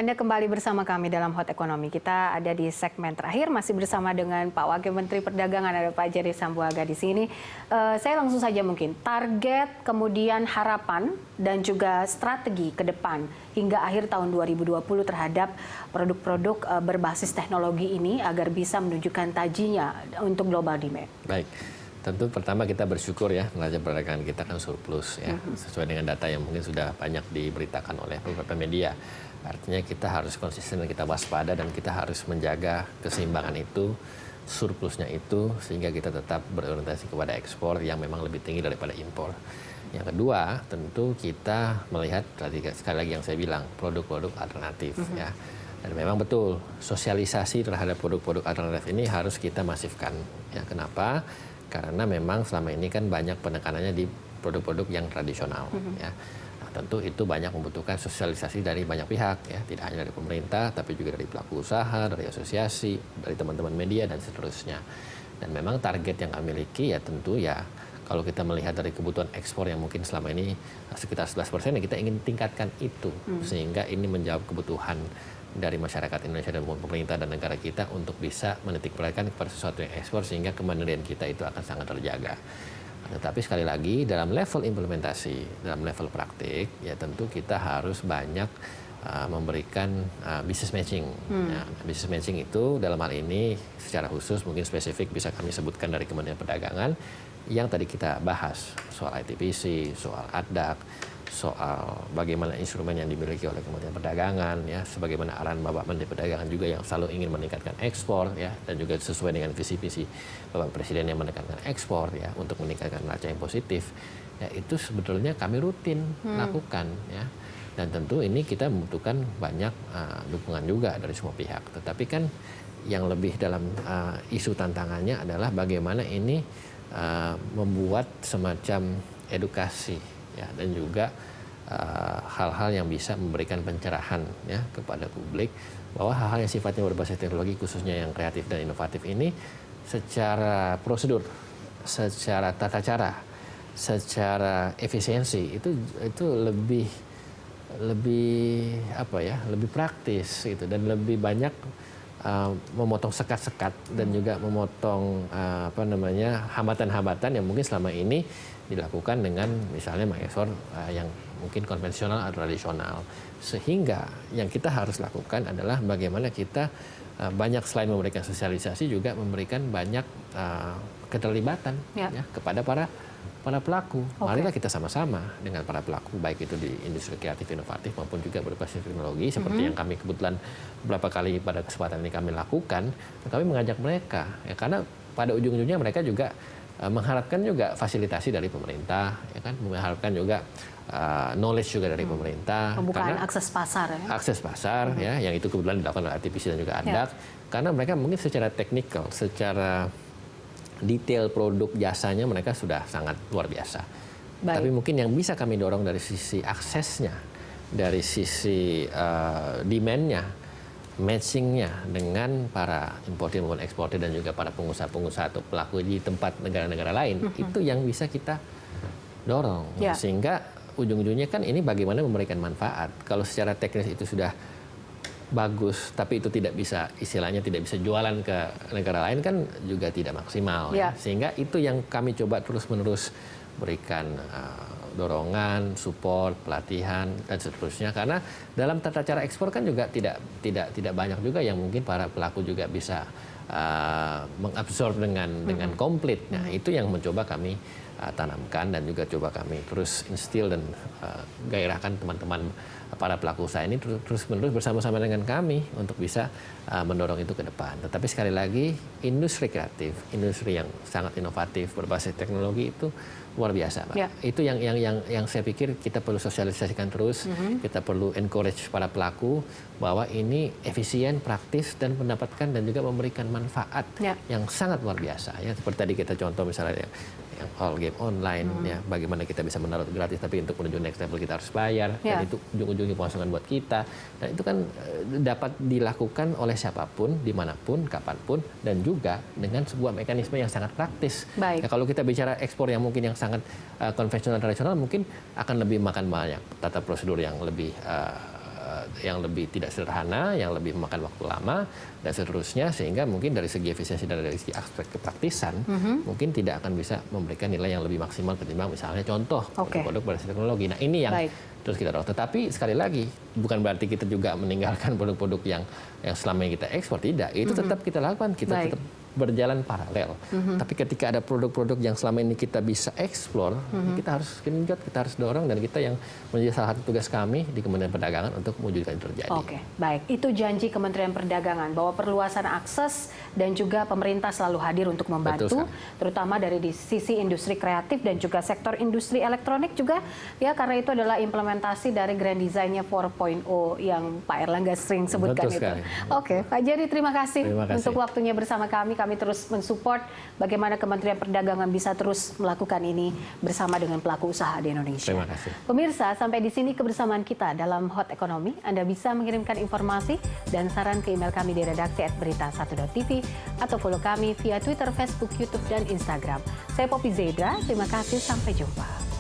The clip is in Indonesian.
Anda kembali bersama kami dalam Hot Ekonomi. Kita ada di segmen terakhir, masih bersama dengan Pak Wakil Menteri Perdagangan, ada Pak Jerry Sambuaga di sini. Saya langsung saja mungkin, target, kemudian harapan, dan juga strategi ke depan hingga akhir tahun 2020 terhadap produk-produk berbasis teknologi ini agar bisa menunjukkan tajinya untuk global demand. Baik. Tentu pertama kita bersyukur ya, neraca perdagangan kita kan surplus ya, sesuai dengan data yang mungkin sudah banyak diberitakan oleh beberapa media. Artinya kita harus konsisten dan kita waspada dan kita harus menjaga keseimbangan itu, surplusnya itu, sehingga kita tetap berorientasi kepada ekspor yang memang lebih tinggi daripada impor. Yang kedua, tentu kita melihat, sekali lagi yang saya bilang, produk-produk alternatif ya. Dan memang betul, sosialisasi terhadap produk-produk alternatif ini harus kita masifkan. Ya, kenapa? Karena memang selama ini kan banyak penekanannya di produk-produk yang tradisional. Ya. Nah, tentu itu banyak membutuhkan sosialisasi dari banyak pihak, ya, tidak hanya dari pemerintah, tapi juga dari pelaku usaha, dari asosiasi, dari teman-teman media dan seterusnya. Dan memang target yang kami miliki ya tentu ya, kalau kita melihat dari kebutuhan ekspor yang mungkin selama ini sekitar 11%, ya kita ingin tingkatkan itu sehingga ini menjawab kebutuhan dari masyarakat Indonesia dan pemerintah dan negara kita untuk bisa menitik beratkan kepada sesuatu yang ekspor sehingga kemandirian kita itu akan sangat terjaga. Tetapi sekali lagi dalam level implementasi, dalam level praktik, ya tentu kita harus banyak memberikan business matching. Ya, business matching itu dalam hal ini secara khusus mungkin spesifik bisa kami sebutkan dari Kementerian Perdagangan yang tadi kita bahas soal ITPC, soal ADDAK, soal bagaimana instrumen yang dimiliki oleh Kementerian Perdagangan, ya, sebagaimana arahan Bapak Menteri Perdagangan juga yang selalu ingin meningkatkan ekspor, ya, dan juga sesuai dengan visi-visi Bapak Presiden yang menekankan ekspor, ya, untuk meningkatkan neraca yang positif, ya, itu sebetulnya kami rutin lakukan, ya, dan tentu ini kita membutuhkan banyak dukungan juga dari semua pihak. Tetapi kan yang lebih dalam isu tantangannya adalah bagaimana ini membuat semacam edukasi, ya, dan juga hal-hal yang bisa memberikan pencerahan, ya, kepada publik bahwa hal-hal yang sifatnya berbasis teknologi khususnya yang kreatif dan inovatif ini secara prosedur, secara tata cara, secara efisiensi itu lebih apa ya, lebih praktis gitu dan lebih banyak memotong sekat-sekat dan juga memotong hambatan-hambatan yang mungkin selama ini dilakukan dengan misalnya mengekspor yang mungkin konvensional atau tradisional. Sehingga yang kita harus lakukan adalah bagaimana kita banyak selain memberikan sosialisasi juga memberikan banyak keterlibatan, ya, kepada para pelaku. Marilah kita sama-sama dengan para pelaku, baik itu di industri kreatif inovatif maupun juga berbasis teknologi, seperti yang kami kebetulan beberapa kali pada kesempatan ini kami lakukan. Kami mengajak mereka, ya, karena pada ujung-ujungnya mereka juga mengharapkan juga fasilitasi dari pemerintah, ya kan, mengharapkan juga knowledge juga dari pemerintah. Pembukaan akses pasar, ya. Akses pasar, ya, yang itu kebetulan dilakukan oleh ITPC dan juga ADDAK, karena mereka mungkin secara teknikal, secara detail produk jasanya mereka sudah sangat luar biasa. Baik. Tapi mungkin yang bisa kami dorong dari sisi aksesnya, dari sisi demand-nya, matching-nya dengan para importer maupun eksportir dan juga para pengusaha-pengusaha atau pelaku di tempat negara-negara lain, itu yang bisa kita dorong. Ya. Sehingga ujung-ujungnya kan ini bagaimana memberikan manfaat. Kalau secara teknis itu sudah bagus, tapi itu tidak bisa, istilahnya tidak bisa jualan ke negara lain kan juga tidak maksimal. Ya. Sehingga itu yang kami coba terus-menerus berikan dorongan, support, pelatihan dan seterusnya. Karena dalam tata cara ekspor kan juga tidak banyak juga yang mungkin para pelaku juga bisa mengabsorb dengan komplit. Nah, itu yang mencoba kami tanamkan dan juga coba kami terus instill dan gairahkan teman-teman para pelaku usaha ini terus-menerus bersama-sama dengan kami untuk bisa mendorong itu ke depan. Tetapi sekali lagi, industri kreatif, industri yang sangat inovatif berbasis teknologi itu luar biasa, Pak. Ya. Itu yang saya pikir kita perlu sosialisasikan terus, kita perlu encourage para pelaku bahwa ini efisien, praktis, dan mendapatkan dan juga memberikan manfaat yang sangat luar biasa. Ya, seperti tadi kita contoh misalnya yang all game online, ya, bagaimana kita bisa menaruh gratis, tapi untuk menuju next level kita harus bayar, dan itu ujung-ujungnya pemasukan buat kita. Dan itu kan dapat dilakukan oleh siapapun, dimanapun, kapanpun, dan juga dengan sebuah mekanisme yang sangat praktis. Ya, kalau kita bicara ekspor yang mungkin yang sangat konvensional tradisional, mungkin akan lebih makan banyak tata prosedur yang lebih yang lebih tidak sederhana, yang lebih memakan waktu lama dan seterusnya, sehingga mungkin dari segi efisiensi dan dari segi aspek kepraktisan mungkin tidak akan bisa memberikan nilai yang lebih maksimal ketimbang misalnya contoh produk berbasis teknologi. Nah ini yang terus kita dorong. Tetapi sekali lagi bukan berarti kita juga meninggalkan produk-produk yang selama ini kita ekspor, tidak. Itu tetap kita lakukan, kita tetap berjalan paralel. Tapi ketika ada produk-produk yang selama ini kita bisa eksplor, kita harus genjot, kita harus dorong, dan kita yang menjadi salah satu tugas kami di Kementerian Perdagangan untuk mewujudkan itu terjadi. Oke, baik. Itu janji Kementerian Perdagangan bahwa perluasan akses dan juga pemerintah selalu hadir untuk membantu, terutama dari di sisi industri kreatif dan juga sektor industri elektronik juga, ya, karena itu adalah implementasi dari Grand Design-nya 4.0 yang Pak Erlangga sering sebutkan itu. Oke, Pak Jerry, terima kasih untuk waktunya bersama kami. Kami terus mensupport bagaimana Kementerian Perdagangan bisa terus melakukan ini bersama dengan pelaku usaha di Indonesia. Terima kasih. Pemirsa, sampai di sini kebersamaan kita dalam Hot Economy. Anda bisa mengirimkan informasi dan saran ke email kami di redaksi @berita1.tv atau follow kami via Twitter, Facebook, YouTube, dan Instagram. Saya Poppy Zedra, terima kasih, sampai jumpa.